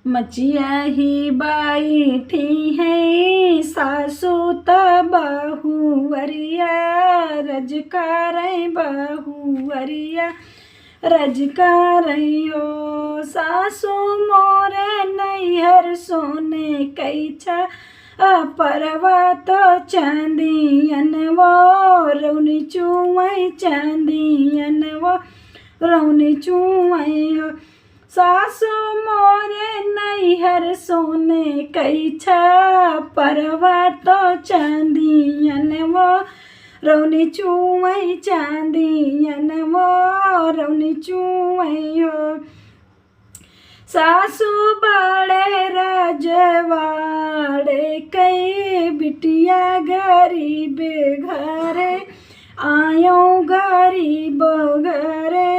मचिया ही बैठी है सासू त बहुवरिया रजकार बहुवरिया रजकारियो सासू मोरे नैहर सोने कैछा परवा तो चांदियन वो रौनी चुवई चांदियन वो रौनी चुवई हो सासू मोरे नैहर सोने कैछा परवा तो चांदियन वो रौनी चुवई चांदियन वो रौनी चुवई हो सासू बड़े राजवाड़े कई बिटिया गरीब घरे आयो गरीब घरे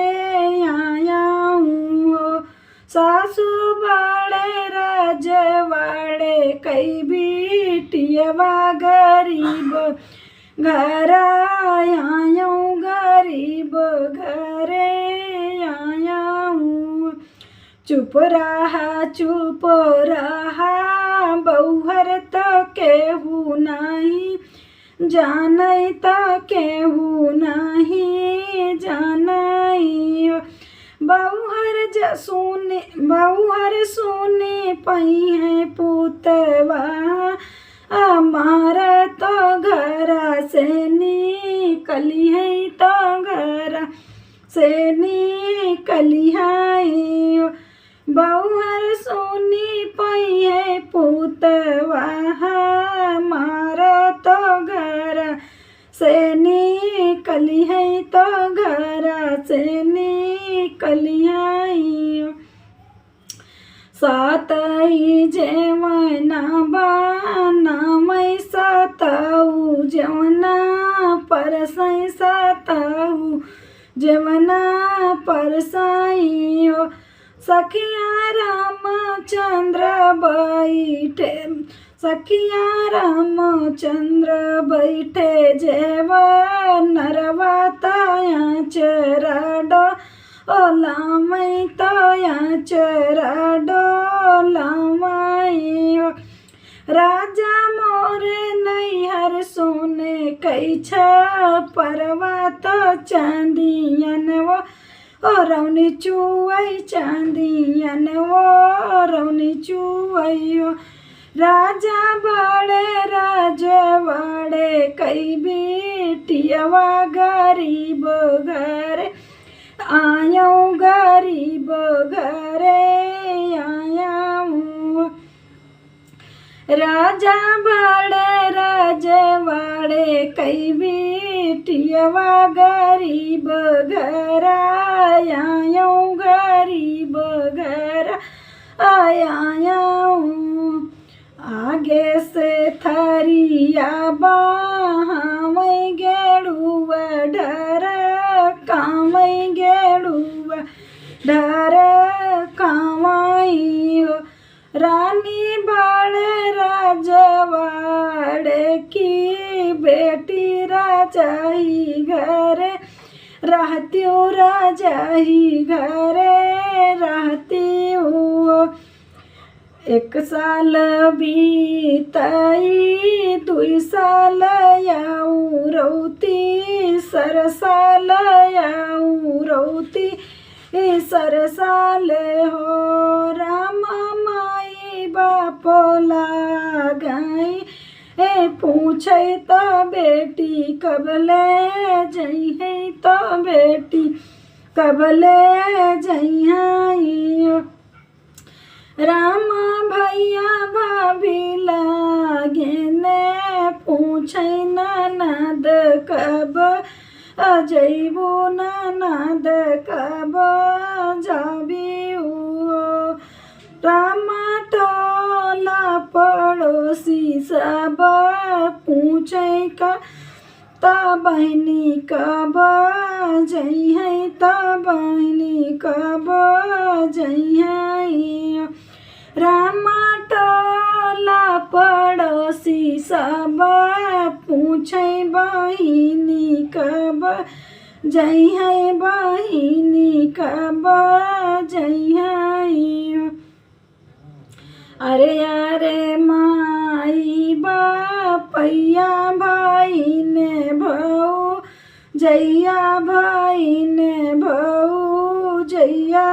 आयाऊँ सासू बड़े राजवाड़े कई बिटिया गरीब घर आयो गरीब घरे आयाऊँ चुप रहा बहुहर तो केहू नहीं जानै तो केहू नहीं जानै बहुहर सुने पई है पुतवा हमारा तो घर से निकली है तो घर से निकली है बहुहर सोनी पई है पुतवा हमारा तो घर से निकली है तो घर से निकली है सातई जेवना बाना मै सताऊ जेवना परसई सताऊ जेवना परसाई हो सखिया रामचंद्र बैठे सखिया रामचंद्र बैठे जेव नरवा तया चराडो ओलामई तया चराडो लामई राजा मोरे नैहर सोने कैछा परवा तो चांदियन वो रौनी चुवई चांदियन वो रौनी चुवई राजा बड़े राजवाड़े कई बेटियवा गरीब घर आयो गरीब घरे आयाऊँ राजा बड़े राजवाड़े कई बेटियवा गरीब घर आयो गरीब घर आयाऊँ आगे से थरिया बाहमै गेड़ुआ ढर कामै गेड़ुआ ढर कामाई रानी बड़े राजवाड़े की बेटी राजाही घरे रहती हूँ राजाही घरे रहती हूँ एक साल बीताई 2 साल आऊ रौती सर साल आऊ रौती सर साल हो राम माई बाप लगाई पूछे तो बेटी कबले जई है तो बेटी कबले जई है राम भैया भाभी लागे ने पूछे ननद कब जइबू ननद कब जाबी राम टोला पड़ोसी सब पूछे का त बहनी कब जई है त बहनी कब जई है रामा टोला पड़ोसी सब पूछे बहिनी कब जई है बहिनी कब जई है। अरे अरे माई बापैया भाई ने भौ जैया भाई ने भौ जैया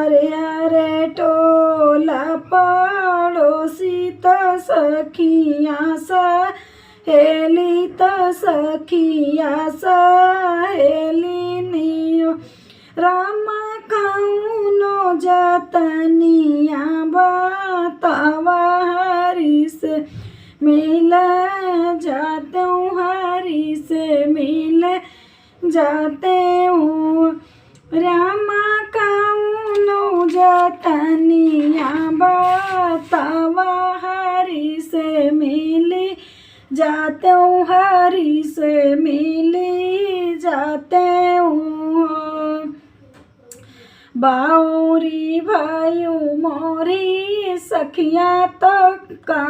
अरे अरे टोला पड़ोसी त सखिया सहेली त सखिया सहेली नियो राम कौनो जतनिया बतावा हरि से मिल जाते हूँ हरि से मिल जाते हूँ राम कौनो जतनिया बतावा हरि से मिल जाते हूँ हरि से मिल जाते हूँ बाउरी भायु मोरी सखिया तक का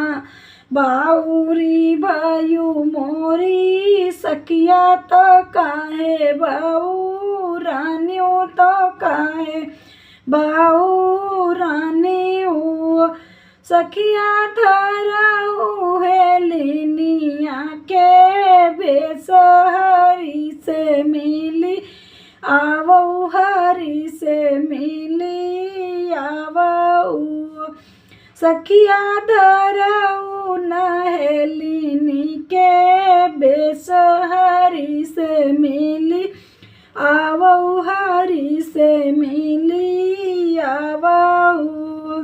बाउरी भायु मोरी सखिया तो काहे बाऊ रानियों तो काहे बाऊ रानियों सखिया धराऊ है लिनिया के बेस हरि से मिली आवऊ हरि से मिली आवऊ सखिया धराऊ नहेलिनी के बेस हरि से मिली आवऊ हरि से मिली आवऊ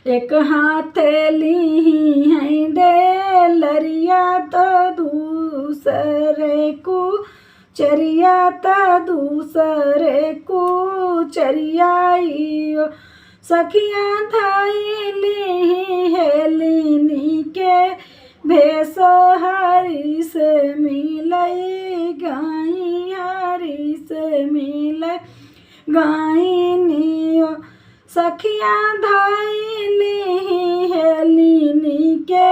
एक हाथेली है डेलरिया तो दूसरे को चरिया त दूसरे को चरियाई सखिया थैली हेलिनी के भेष हरि से मिलई गाई हरि से मिलई गायनियो सखिया धैली हेलिनी के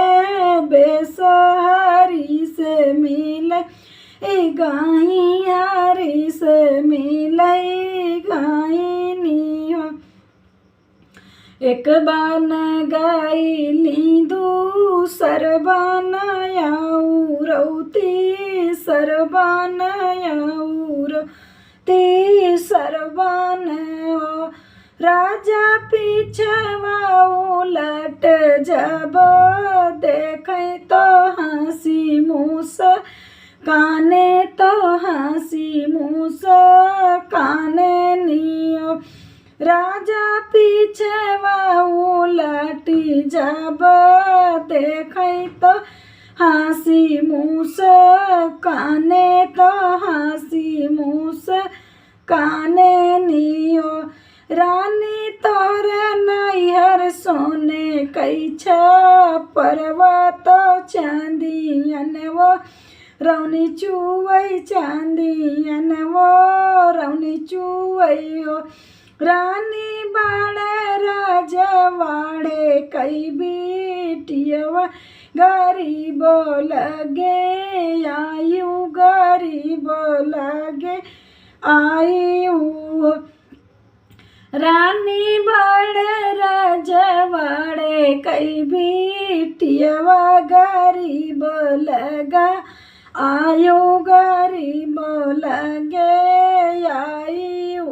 भेष हरि से मिलई गाई हरि से मिलई गायनियो एक बान गायली दूसर बनायाऊ तीसर बनायाऊ तीसर बन राजा पीछवा उलट जब देखे तो हंसी मूस काने तो हंसी मूस काने नियो राजा पीछवा उलटी जब देखे तो हंसी मूस काने तो हंसी मूस काने नियो रानी तोरे नैहर सोने कैछा पर्वत चांदियन वो रौनी चुवई चांदियन वो रौनी चुवई रानी बाड़े राजवाड़े कई बेटियवा गरीब लगे आयु गरीब लगे आयु रानी बाड़े राजवाड़े कई बेटियवा गरीब लगा आयु गरीब लगे आयु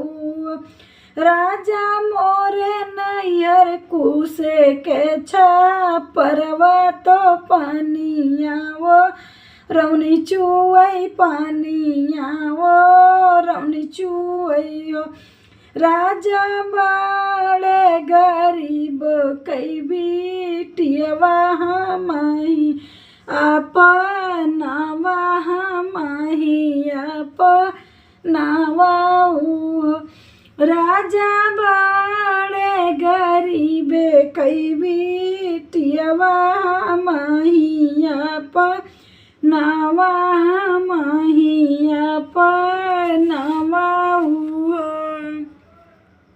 राजा मोरे नैहर कुसे के छापरवा तो पानिया वो रौनी चुवई पानिया वो रौनी चुवई राजा बाड़े गरीब कई बेटियवा हमाही अपनावा हमाही अपनावा राजा बाड़े गरीबे कई बेटियवा हमाही अपनावा हमाही अपनावा